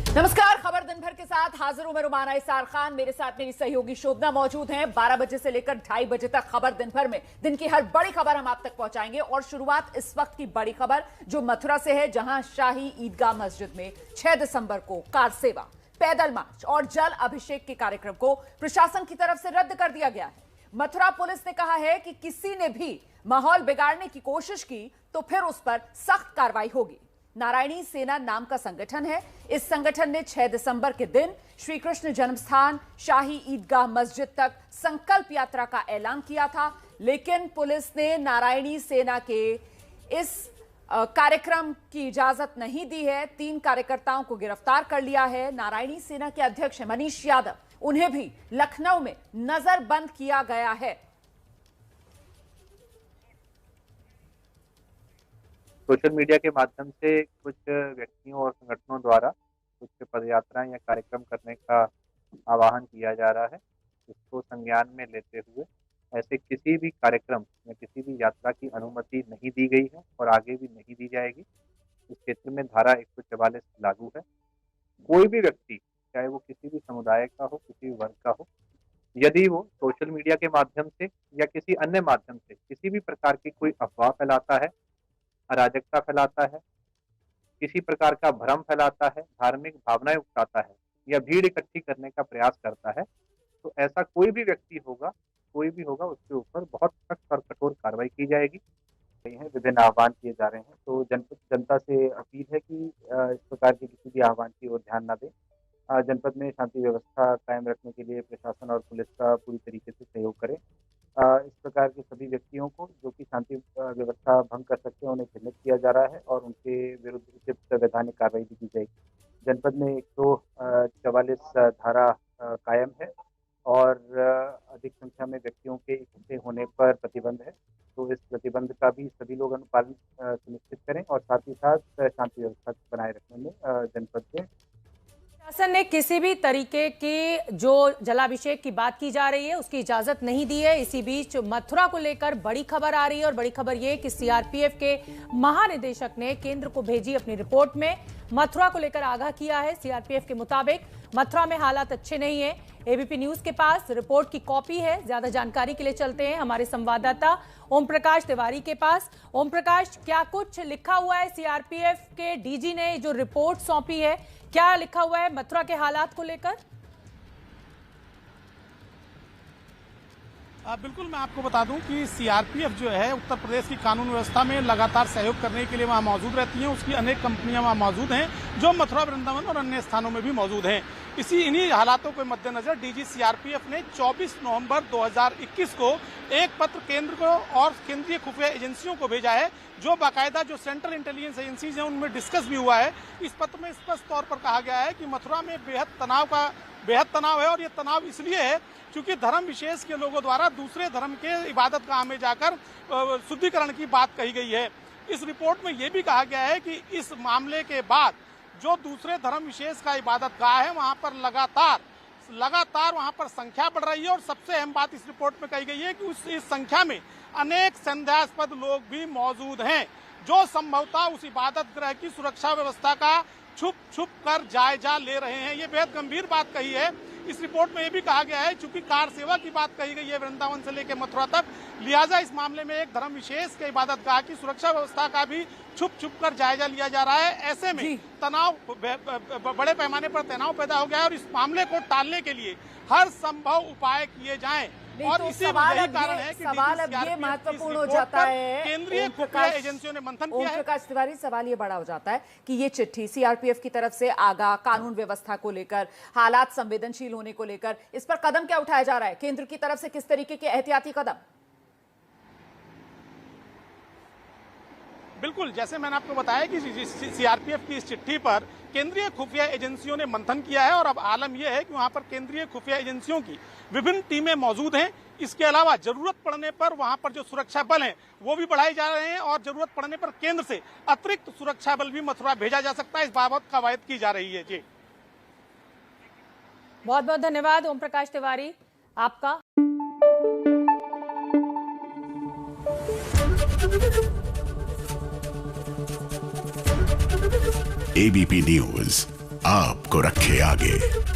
नमस्कार। खबर दिन भर के साथ हाजिर हूं मैं रुमाना इसार खान। मेरे साथ मेरी सहयोगी शोभना मौजूद हैं। 12 बजे से लेकर 2:30 बजे तक खबर दिन भर में दिन की हर बड़ी खबर हम आप तक पहुंचाएंगे। और शुरुआत इस वक्त की बड़ी खबर जो मथुरा से है, जहां शाही ईदगाह मस्जिद में 6 दिसंबर को कार सेवा, पैदल मार्च और जल अभिषेक के कार्यक्रम को प्रशासन की तरफ से रद्द कर दिया गया है। मथुरा पुलिस ने कहा है कि किसी ने भी माहौल बिगाड़ने की कोशिश की तो फिर उस पर सख्त कार्रवाई होगी। नारायणी सेना नाम का संगठन है। इस संगठन ने 6 दिसंबर के दिन श्री कृष्ण जन्मस्थान शाही ईदगाह मस्जिद तक संकल्प यात्रा का ऐलान किया था, लेकिन पुलिस ने नारायणी सेना के इस कार्यक्रम की इजाजत नहीं दी है। 3 कार्यकर्ताओं को गिरफ्तार कर लिया है। नारायणी सेना के अध्यक्ष मनीष यादव, उन्हें भी लखनऊ में नजरबंद किया गया है। सोशल मीडिया के माध्यम से कुछ व्यक्तियों और संगठनों द्वारा कुछ पदयात्राएं या कार्यक्रम करने का आह्वान किया जा रहा है। इसको संज्ञान में लेते हुए ऐसे किसी भी कार्यक्रम या किसी भी यात्रा की अनुमति नहीं दी गई है और आगे भी नहीं दी जाएगी। इस क्षेत्र में धारा 144 लागू है। कोई भी व्यक्ति, चाहे वो किसी भी समुदाय का हो, किसी भी वर्ग का हो, यदि वो सोशल मीडिया के माध्यम से या किसी अन्य माध्यम से किसी भी प्रकार की कोई अफवाह फैलाता है, अराजकता फैलाता है, किसी प्रकार का भ्रम फैलाता है, धार्मिक भावनाएं उकसाता है या भीड़ इकट्ठी करने का प्रयास करता है, तो ऐसा कोई भी व्यक्ति होगा, कोई भी होगा, उसके ऊपर बहुत सख्त और कठोर कार्रवाई की जाएगी। विभिन्न आह्वान किए जा रहे हैं, तो जनता से अपील है कि इस प्रकार के किसी भी आह्वान की ओर ध्यान न दें। जनपद में शांति व्यवस्था कायम रखने के लिए प्रशासन और पुलिस का पूरी तरीके से सहयोग करें। इस प्रकार के सभी व्यक्तियों को जो कि शांति व्यवस्था भंग कर सकते हैं, उन्हें चिन्हित किया जा रहा है और उनके विरुद्ध उचित वैधानिक कार्रवाई भी की जाएगी। जनपद में 144 धारा कायम है और अधिक संख्या में व्यक्तियों के इकट्ठे होने पर प्रतिबंध है। तो इस प्रतिबंध का भी सभी लोग अनुपालन सुनिश्चित करें और साथ ही साथ शांति व्यवस्था बनाए रखने में जनपद के शासन ने किसी भी तरीके की जो जलाभिषेक की बात की जा रही है उसकी इजाजत नहीं दी है। इसी बीच मथुरा को लेकर बड़ी खबर आ रही है और बड़ी खबर ये कि सीआरपीएफ के महानिदेशक ने केंद्र को भेजी अपनी रिपोर्ट में मथुरा को लेकर आगाह किया है। सीआरपीएफ के मुताबिक मथुरा में हालात अच्छे नहीं है। एबीपी न्यूज के पास रिपोर्ट की कॉपी है। ज्यादा जानकारी के लिए चलते हैं हमारे संवाददाता ओम प्रकाश तिवारी के पास। ओम प्रकाश, क्या कुछ लिखा हुआ है? सीआरपीएफ के डीजी ने जो रिपोर्ट सौंपी है, क्या लिखा हुआ है मथुरा के हालात को लेकर? बिल्कुल, मैं आपको बता दूं कि सीआरपीएफ जो है उत्तर प्रदेश की कानून व्यवस्था में लगातार सहयोग करने के लिए वहां मौजूद रहती हैं। उसकी अनेक कंपनियां वहां मौजूद हैं जो मथुरा, वृंदावन और अन्य स्थानों में भी मौजूद हैं। इन्हीं हालातों के मद्देनजर डीजी सीआरपीएफ ने 24 नवंबर 2021 को एक पत्र केंद्र को और केंद्रीय खुफिया एजेंसियों को भेजा है, जो बाकायदा जो सेंट्रल इंटेलिजेंस एजेंसीज हैं उनमें डिस्कस भी हुआ है। इस पत्र में स्पष्ट तौर पर कहा गया है कि मथुरा में बेहद तनाव है और ये तनाव इसलिए है क्योंकि धर्म विशेष के लोगों द्वारा दूसरे धर्म के इबादत गाह में जाकर शुद्धिकरण की बात कही गई है। इस रिपोर्ट में ये भी कहा गया है कि इस मामले के बाद जो दूसरे धर्म विशेष का इबादत गाह है वहां पर लगातार वहां पर संख्या बढ़ रही है और सबसे अहम बात इस रिपोर्ट में कही गई है कि इस संख्या में अनेक संदेहास्पद लोग भी मौजूद हैं जो संभवतः उस इबादत गृह की सुरक्षा व्यवस्था का छुप कर जायजा ले रहे हैं। ये बेहद गंभीर बात कही है। इस रिपोर्ट में ये भी कहा गया है चूंकि कार सेवा की बात कही गई है वृंदावन से लेकर मथुरा तक, लिहाजा इस मामले में एक धर्म विशेष के इबादत गाह की सुरक्षा व्यवस्था का भी छुप कर जायजा लिया जा रहा है। ऐसे में तनाव बड़े पैमाने पर तनाव पैदा हो गया है और इस मामले को टालने के लिए हर संभव उपाय किए जाएं। और इसी यही कारण है कि सवाल अब ये महत्वपूर्ण हो जाता है, केंद्रीय खुफिया एजेंसियों ने मंथन किया है। ओम प्रकाश तिवारी, सवाल ये बड़ा हो जाता है कि ये चिट्ठी सीआरपीएफ की तरफ से आगाह कानून व्यवस्था को लेकर, हालात संवेदनशील होने को लेकर, इस पर कदम क्या उठाया जा रहा है केंद्र की तरफ से? किस तरीके के एहतियाती कदम? बिल्कुल, जैसे मैंने आपको बताया कि सीआरपीएफ की इस चिट्ठी पर केंद्रीय खुफिया एजेंसियों ने मंथन किया है और अब आलम यह है कि वहां पर केंद्रीय खुफिया एजेंसियों की विभिन्न टीमें मौजूद हैं। इसके अलावा जरूरत पड़ने पर वहां पर जो सुरक्षा बल हैं वो भी बढ़ाए जा रहे हैं और जरूरत पड़ने पर केंद्र से अतिरिक्त सुरक्षा बल भी मथुरा भेजा जा सकता है। इस बाबत कवायद की जा रही है। जी, बहुत बहुत धन्यवाद ओम प्रकाश तिवारी आपका। ABP News, आपको रखे आगे।